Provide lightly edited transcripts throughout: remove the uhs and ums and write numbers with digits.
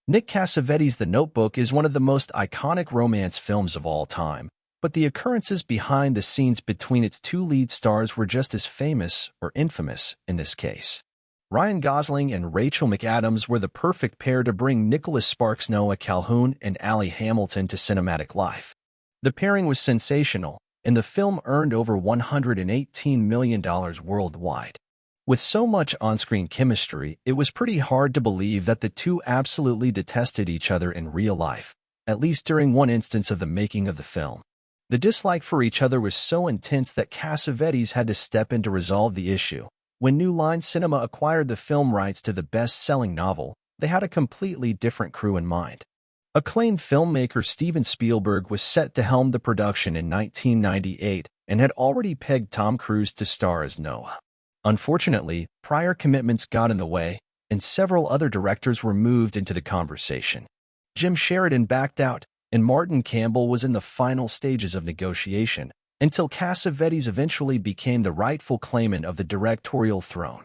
Nick Cassavetes' The Notebook is one of the most iconic romance films of all time, but the occurrences behind the scenes between its two lead stars were just as famous or infamous in this case. Ryan Gosling and Rachel McAdams were the perfect pair to bring Nicholas Sparks' Noah Calhoun and Allie Hamilton to cinematic life. The pairing was sensational, and the film earned over $118 million worldwide. With so much on-screen chemistry, it was pretty hard to believe that the two absolutely detested each other in real life, at least during one instance of the making of the film. The dislike for each other was so intense that Cassavetes had to step in to resolve the issue. When New Line Cinema acquired the film rights to the best-selling novel, they had a completely different crew in mind. Acclaimed filmmaker Steven Spielberg was set to helm the production in 1998 and had already pegged Tom Cruise to star as Noah. Unfortunately, prior commitments got in the way, and several other directors were moved into the conversation. Sheridan backed out, and Martin Campbell was in the final stages of negotiation, until Cassavetes eventually became the rightful claimant of the directorial throne.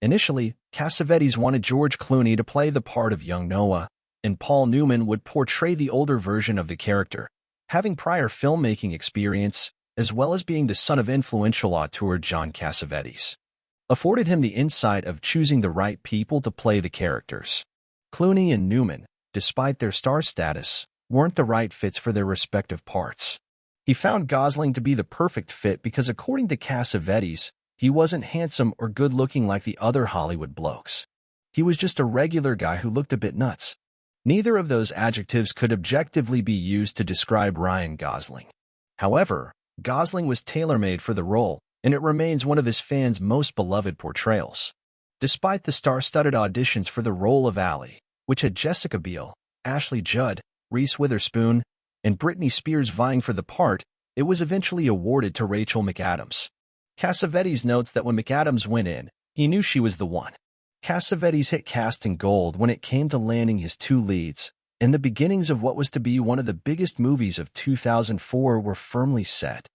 Initially, Cassavetes wanted George Clooney to play the part of young Noah, and Paul Newman would portray the older version of the character, having prior filmmaking experience, as well as being the son of influential auteur John Cassavetes. Afforded him the insight of choosing the right people to play the characters. Clooney and Newman, despite their star status, weren't the right fits for their respective parts. He found Gosling to be the perfect fit because, according to Cassavetes, he wasn't handsome or good-looking like the other Hollywood blokes. He was just a regular guy who looked a bit nuts. Neither of those adjectives could objectively be used to describe Ryan Gosling. However, Gosling was tailor-made for the role, and it remains one of his fans' most beloved portrayals. Despite the star-studded auditions for the role of Allie, which had Jessica Biel, Ashley Judd, Reese Witherspoon, and Britney Spears vying for the part, it was eventually awarded to Rachel McAdams. Cassavetes notes that when McAdams went in, he knew she was the one. Cassavetes hit casting gold when it came to landing his two leads, and the beginnings of what was to be one of the biggest movies of 2004 were firmly set.